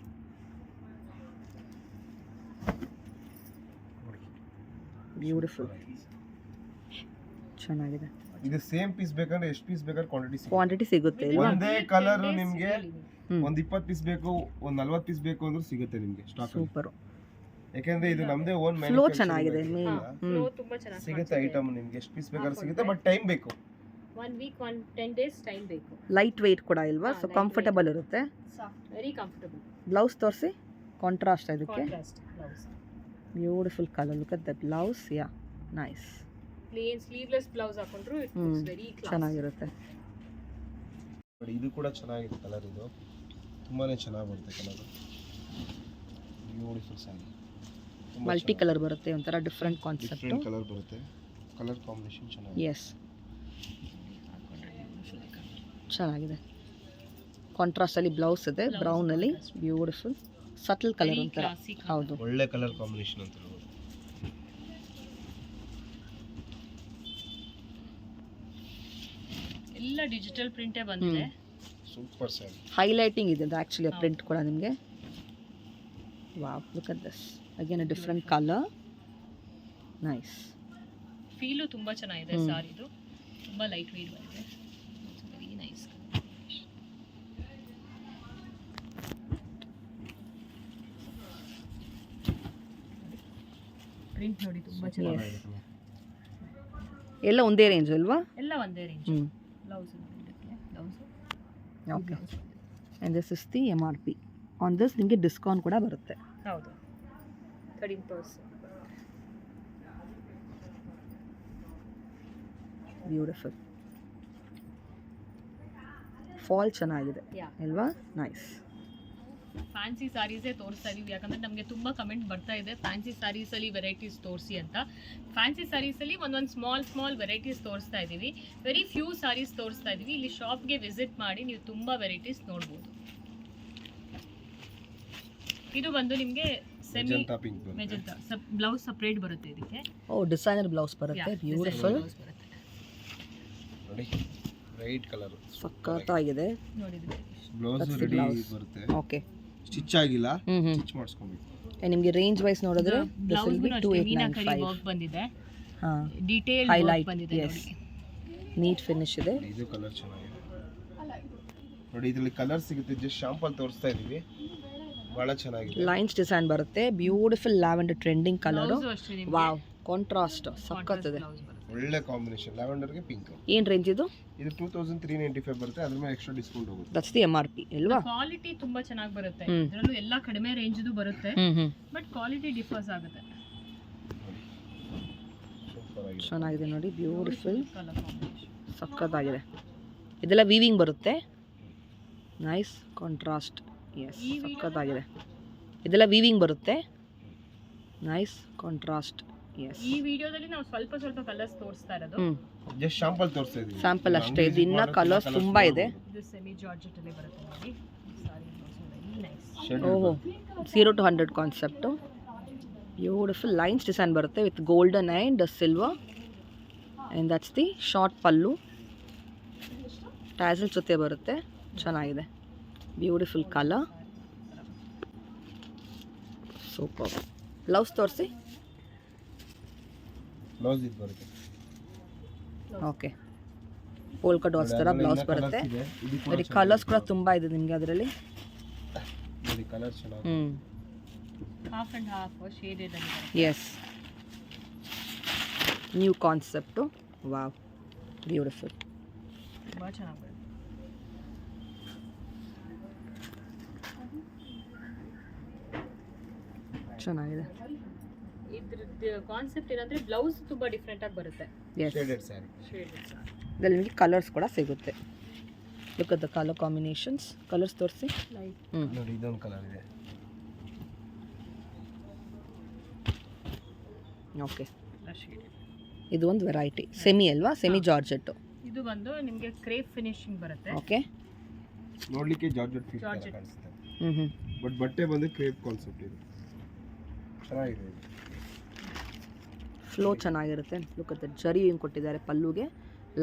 ಬ್ಯೂಟಿಫುಲ್, ಚೆನ್ನಾಗಿದೆ. ಇದು ಸೇಮ್ ಪೀಸ್ ಬೇಕಂದ್ರೆ ಎಷ್ಟು ಪೀಸ್ ಬೇಕಾದ್ರೆ ಕ್ವಾಂಟಿಟಿ ಸಿಗುತ್ತೆ ಇಲ್ವಾ? ಒಂದೇ ಕಲರ್ ನಿಮಗೆ ಒಂದು 20 ಪೀಸ್ ಬೇಕು, ಒಂದು 40 ಪೀಸ್ ಬೇಕು ಅಂದ್ರೆ ಸಿಗುತ್ತೆ ನಿಮಗೆ ಸ್ಟಾಕ್. ಸೂಪರ್. ಯಾಕಂದ್ರೆ ಇದು ನಮ್ದೇ ಓನ್ ಫ್ಲೋ ಚೆನ್ನಾಗಿದೆ. ತುಂಬಾ ಚೆನ್ನಾಗಿ ಸಿಗುತ್ತೆ ಐಟಮ್. ನಿಮ್ಗೆ ಎಷ್ಟು ಪೀಸ್ ಬೇಕಾದ್ರೆ ಸಿಗುತ್ತೆ, ಬಟ್ ಟೈಮ್ ಬೇಕು. 1 week 10 days ಟೈಮ್ ಬೇಕು. ಲೈಟ್ ವೆಯ್ಟ್ ಕೂಡ ಇಲ್ವಾ? ಸೊ ಕಂಫರ್ಟಬಲ್ ಇರುತ್ತೆ. Very comfortable. ಬ್ಲೌಸ್ ತೋರಿಸಿ. ಕಾಂಟ್ರಾಸ್ಟ್ ಇದಕ್ಕೆ. Contrast blouse. Beautiful colour. Look at that blouse. Yeah, nice. Plain sleeveless blouse ಹಾಕೊಂಡ್ರು ಇಟ್ ಲುಕ್ಸ್ ವೆರಿ ಕ್ಲಾಸ್. ಚೆನ್ನಾಗಿರುತ್ತೆ. ನೋಡಿ ಇದು ಕೂಡ ಚೆನ್ನಾಗಿದೆ ಕಲರ್. ಇದು ತುಂಬಾನೇ ಚೆನ್ನಾಗಿ ಬರುತ್ತೆ colour. Beautiful sari. Multi colour ಬರುತ್ತೆ, ಒಂಥರ ಡಿಫ್ರೆಂಟ್ ಕಾನ್ಸೆಪ್ಟ್. ಡಿಫರೆಂಟ್ ಕಲರ್ ಬರುತ್ತೆ. ಕಲರ್ ಕಾಂಬಿನೇಷನ್ ಚೆನ್ನಾಗಿದೆ. ಎಸ್, ಚೆನ್ನಾಗಿದೆ. ಕಾಂಟ್ರಾಸ್ಟ್ ಅಲ್ಲಿ ಬ್ಲೌಸ್ ಇದೆ, ಬ್ರೌನ್ ಅಲ್ಲಿ. ಬ್ಯೂಟಿಫುಲ್ ಸಟಲ್ ಕಲರ್ ಒಂಥರ. ಹೌದು, ಒಳ್ಳೆ ಕಲರ್ ಕಾಂಬಿನೇಷನ್ ಅಂತ ಹೇಳ್ಬೋದು. ಎಲ್ಲ ಡಿಜಿಟಲ್ ಪ್ರಿಂಟೇ ಬಂದಿದೆ. ಸೂಪರ್ ಸ್ಯಾರಿ. ಹೈಲೈಟಿಂಗ್ ಇದೆ ಆಕ್ಚುಲಿ ಪ್ರಿಂಟ್ ಕೂಡ ನಿಮಗೆ. Wow, look at this again a different colour. Nice. Feel ತುಂಬಾ ಚೆನ್ನಾಗಿದೆ ಸಾರಿದು. ತುಂಬಾ ಲೈಟ್ ವೇಟ್ ಬಂದಿದೆ. Very nice. ಪ್ರಿಂಟ್ ನೋಡಿ ತುಂಬಾ ಚೆನ್ನಾಗಿದೆ. ಎಲ್ಲ ಒಂದೇ ರೇಂಜ್ ಅಲ್ವಾ? ಎಲ್ಲ ಒಂದೇ range. Blouse blouse. Okay. And this is the MRP. On this ನಿಮಗೆ ಡಿಸ್ಕೌಂಟ್ ಕೂಡ ಬರುತ್ತೆ. ಹೌದು, 13%. ಬ್ಯೂಟಿಫುಲ್. ಫಾಲ್ ಚೆನ್ನಾಗಿದೆ ಅಲ್ವಾ? ನೈಸ್. ಫ್ಯಾನ್ಸಿ ಸಾರೀಸೇ ತೋರಿಸ್ತಾ ಇದೀವಿ, ಯಾಕಂದ್ರೆ ನಮಗೆ ತುಂಬಾ ಕಮೆಂಟ್ ಬರ್ತಾ ಇದೆ ಫ್ಯಾನ್ಸಿ ಸಾರೀಸ್ ಅಲ್ಲಿ ವೆರೈಟೀಸ್ ತೋರಿಸಿ ಅಂತ. ಫ್ಯಾನ್ಸಿ ಸಾರೀಸ್ ಅಲ್ಲಿ ಒಂದೊಂದು ಸ್ಮಾಲ್ ವೆರೈಟೀಸ್ ತೋರಿಸ್ತಾ ಇದೀವಿ. ವೆರಿ ಫ್ಯೂ ಸಾರೀಸ್ ತೋರಿಸ್ತಾ ಇದೀವಿ. ಇಲ್ಲಿ ಶಾಪ್ಗೆ ವಿಸಿಟ್ ಮಾಡಿ ನೀವು ತುಂಬಾ ವೆರೈಟೀಸ್ ನೋಡ್ಬೋದು. ಇದು ಬಂದು ನಿಮಗೆ ಸೆಮಿ ಮೆಜೆಂಟಾ ಬ್ಲೌಸ್ ಸಪರೇಟ್ ಬರುತ್ತೆ ಇದಕ್ಕೆ. ಓ, ಡಿಸೈನರ್ ಬ್ಲೌಸ್ ಬರುತ್ತೆ. ಬ್ಯೂಟಿಫುಲ್. ನೋಡಿ ರೈಟ್ ಕಲರ್ ಸಕ್ಕತ್ತಾಗಿದೆ. ನೋಡಿ ಬ್ಲೌಸ್ ರೆಡಿ ಬರುತ್ತೆ. ಓಕೆ. ಸ್ಟಿಚ್ ಆಗಿಲ್ಲ, ಸ್ಟಿಚ್ ಮಾಡಿಸ್ಕೊಬೇಕು. ನಿಮಗೆ ರೇಂಜ್ ವೈಸ್ ನೋಡಿದ್ರೆ ಬ್ಲೌಸ್ ಮೀನಾಕರಿ ವರ್ಕ್ ಬಂದಿದೆ. ಡೀಟೇಲ್ ವರ್ಕ್ ಬಂದಿದೆ ನೋಡಿ. ನೀಟ್ ಫಿನಿಶ್ ಇದೆ. ಇದು ಕಲರ್ ಚೆನ್ನಾಗಿದೆ ನೋಡಿ. ಇದರಲ್ಲಿ ಕಲರ್ ಸಿಗುತ್ತೆ. ಜಸ್ಟ್ ಶಾಂಪಲ್ ತೋರಿಸ್ತಾ ಇದೀವಿ. ಬಹಳ ಚೆನ್ನಾಗಿದೆ. ಲೈನ್ಸ್ ಡಿಸೈನ್ ಬರುತ್ತೆ. Beautiful lavender trending colour. Wow, contrast ಸಕ್ಕತ್ತಿದೆ. ಒಳ್ಳೆ ಕಾಂಬಿನೇಷನ್. ಲ್ಯಾವೆಂಡರ್ ಗೆ ಪಿಂಕ್. ಏನು ರೇಂಜ್ ಇದು? ಇದು 2395 ಬರುತ್ತೆ. ಅದ್ರ ಮೇಲೆ ಎಕ್ಸ್ಟ್ರಾ ಡಿಸ್ಕೌಂಟ್ ಹೋಗುತ್ತೆ. ದಟ್ಸ್ ದಿ MRP ಅಲ್ವಾ? ಕ್ವಾಲಿಟಿ ತುಂಬಾ ಚೆನ್ನಾಗಿ ಬರುತ್ತೆ. ಇದರಲ್ಲೂ ಎಲ್ಲ ಕಡಿಮೆ ರೇಂಜ್ ಇದು ಬರುತ್ತೆ, ಬಟ್ ಕ್ವಾಲಿಟಿ ಡಿಫರ್ಸ್ ಆಗುತ್ತೆ. ಚೆನ್ನಾಗಿದೆ ನೋಡಿ. ಬ್ಯೂಟಿಫುಲ್, ಸಕ್ಕತ್ತಾಗಿದೆ. ಇದೆಲ್ಲ ವೀವಿಂಗ್ ಬರುತ್ತೆ. Nice contrast. ಎಸ್, ಸಕ್ಕತ್ತಾಗಿದೆ. ಇದೆಲ್ಲ ವೀವಿಂಗ್ ಬರುತ್ತೆ. Nice contrast. ಎಸ್. ಈ ವಿಡಿಯೋದಲ್ಲಿ ನಾವು ಸ್ವಲ್ಪ ಕಲರ್ಸ್ ತೋರಿಸ್ತಾ ಇರೋದು. ಜಸ್ಟ್ ಶಾಂಪಲ್ ತೋರಿಸ್ತಾ ಇದೀವಿ. ಸ್ಯಾಂಪಲ್ ಅಷ್ಟೇ, ಇದು ಇನ್ನ ಕಲರ್ಸ್ ತುಂಬಾ ಇದೆ. ಇದು ಸೆಮಿ ಜಾರ್ಜೆಟ್ ಅಲ್ಲಿ ಬರುತ್ತೆ ನೋಡಿ. Saree very nice. ಓಹೋ 0 to 100 concept. Beautiful lines design ಬರುತ್ತೆ with golden and silver and that's the short pallu. Tassel ಜೊತೆ ಬರುತ್ತೆ, ಚೆನ್ನಾಗಿದೆ. Beautiful colour, super. ಬ್ಲೌಸ್ ತೋರಿಸಿ. ಬ್ಲೌಸ್ ಇದು ಬರುತ್ತೆ. ಓಕೆ, ಪೋಲ್ಕಾ ಡಾಟ್ಸ್ ಥರ ಬ್ಲೌಸ್ ಬರುತ್ತೆ. ಬರೀ ಕಲರ್ಸ್ ಕೂಡ ತುಂಬ ಇದೆ ನಿಮಗೆ ಅದರಲ್ಲಿ. ಕಲರ್ ಚೆನ್ನಾಗಿ ಹಾಫ್ ಅಂಡ್ ಹಾಫ್ ಶೇಡೆಡ್ ಅಲ್ಲಿ ಬರುತ್ತೆ. Yes, new concept. Wow, beautiful. ತುಂಬಾ ಚೆನ್ನಾಗಿ ಬರುತ್ತೆ. ಚೆನ್ನಾಗಿದೆ. ಇದ್ರದ್ದು ಕಾನ್ಸೆಪ್ಟ್ ಏನಂದ್ರೆ ಬ್ಲೌಸ್ ತುಂಬಾ ಡಿಫ್ರೆಂಟ್ ಆಗಿ ಬರುತ್ತೆ. S, shaded sari. ಶೇಡೆಡ್ ಇದರಲ್ಲಿ ನಿಮಗೆ ಕಲರ್ಸ್ ಕೂಡ ಸಿಗುತ್ತೆ. Look at the colour combinations. Colours ತೋರಿಸಿ. ಲೈಟ್ ನೋಡಿ ಇದೊಂದು ಕಲರ್ ಇದೆ. Okay, shaded. ಇದು ಒಂದು ವೆರೈಟಿ ಸೆಮಿ ಅಲ್ವಾ, ಸೆಮಿ ಜಾರ್ಜೆಟ್ಟು. ಇದು ಬಂದು ನಿಮಗೆ ಕ್ರೇಪ್ ಫಿನಿಶಿಂಗ್ ಬರುತ್ತೆ. ಓಕೆ, ನೋಡ್ಲಿಕ್ಕೆ ಜಾರ್ಜೆಟ್ ಫೀಲ್ ಜಾರ್ಜೆಟ್. ಕಾಣಿಸುತ್ತೆ. ಬಟ್ ಬಟ್ಟೆ ಬಂದು ಕ್ರೇಪ್ ಕಾನ್ಸೆಪ್ಟ್ ಇದೆ. ಚೆನ್ನಾಗಿದೆ ಇದು. ಫ್ಲೋ ಚೆನ್ನಾಗಿರುತ್ತೆ. ಲುಕ್ ಅಟ್ ದ ಜರಿ ಏನು ಕೊಟ್ಟಿದ್ದಾರೆ ಪಲ್ಲುಗೆ,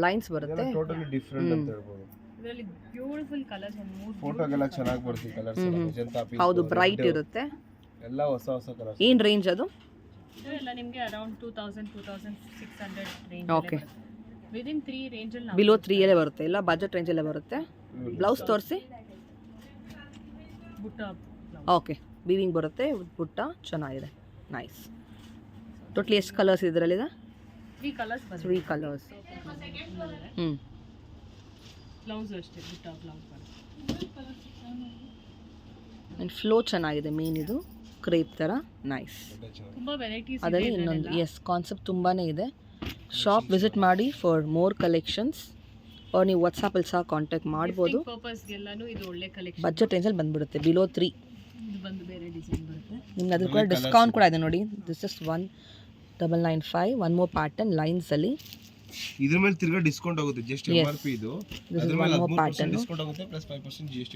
ಲೈನ್ಸ್ ಬರುತ್ತೆ. ಟೋಟಲಿ ಡಿಫರೆಂಟ್ ಅಂತ ಹೇಳ್ಬೋದು. ಇದರಲ್ಲಿ ಬ್ಯೂಟಿಫುಲ್ ಕಲರ್ಸ್ ಒಂದು ಮೂರು ಫೋಟೋಗೆಲ್ಲ ಚೆನ್ನಾಗಿ ಬರುತ್ತೆ ಕಲರ್ಸ್. Magenta pink. ಹೌದು, ಬ್ರೈಟ್ ಇರುತ್ತೆ. ಎಲ್ಲ ಹೊಸ ಕಲರ್ಸ್. ಏನು ರೇಂಜ್ ಅದು? ಎಲ್ಲ ನಿಮಗೆ around 2600 range. Okay, within 3 range ಅಲ್ಲಿ ಬಿಲೋ 3 ಅಲ್ಲೇ ಬರುತ್ತೆ, ಇಲ್ಲ ಬಜೆಟ್ ರೇಂಜಲ್ಲೇ ಬರುತ್ತೆ. ಬ್ಲೌಸ್ ತೋರಿಸಿ. ಬುಟ್ಟ ಓಕೆ, ಬೀವಿಂಗ್ ಬರುತ್ತೆ, ಬುಟ್ಟ ಚೆನ್ನಾಗಿದೆ. ನೈಸ್. ಟೋಟ್ಲಿ ಎಷ್ಟು ಕಲರ್ಸ್ ಇದರಲ್ಲಿದೆ? 3 ಕಲರ್ಸ್ ಬರುತ್ತೆ. 3 ಕಲರ್ಸ್. ಬ್ಲೌಸ್ ಅಷ್ಟೇ ಬುಟ್ಟ ಬ್ಲೌಸ್ ಬರುತ್ತೆ. ಆ್ಯಂಡ್ ಫ್ಲೋ ಚೆನ್ನಾಗಿದೆ. ಮೇನ್ ಇದು ಕ್ರೇಪ್ ಥರ. ನೈಸ್. ತುಂಬಾ ವೆರೈಟೀಸ್ ಇದೆ ಅದರಲ್ಲಿ ಇನ್ನೊಂದು ಎಸ್ ಕಾನ್ಸೆಪ್ಟ್ ತುಂಬಾ ಇದೆ. ಶಾಪ್ ವಿಸಿಟ್ ಮಾಡಿ ಫಾರ್ ಮೋರ್ ಕಲೆಕ್ಷನ್ಸ್. ಅವ್ರು ನೀವು ವಾಟ್ಸಪ್ಪಲ್ಲಿ ಸಹ ಕಾಂಟ್ಯಾಕ್ಟ್ ಮಾಡ್ಬೋದು. ಪರ್ಪಸ್ಗೆಲ್ಲನೂ ಇದು ಒಳ್ಳೆ ಕಲೆಕ್ಷನ್. ಬಜೆಟ್ ರೇಂಜಲ್ಲಿ ಬಂದುಬಿಡುತ್ತೆ, ಬಿಲೋ 3. ಇದು ಬಂದು ಬೇರೆ ಡಿಸೈನ್ ಬರುತ್ತೆ. ನಿಮ್ಗೆ ಅದು ಕೂಡ ಡಿಸ್ಕೌಂಟ್ ಕೂಡ ಇದೆ ನೋಡಿ. This is 1995. One more pattern ಲೈನ್ಸಲ್ಲಿ. ಇದ್ರ ಮೇಲೆ ತಿರ್ಗಾ ಡಿಸ್ಕೌಂಟ್ ಆಗುತ್ತೆ. ಜಸ್ಟ್ MRP ಇದು. This is ಅದ್ರ one ಮೇಲೆ more 13% pattern. ಡಿಸ್ಕೌಂಟ್ ಆಗುತ್ತೆ ಪ್ಲಸ್ 5% GST.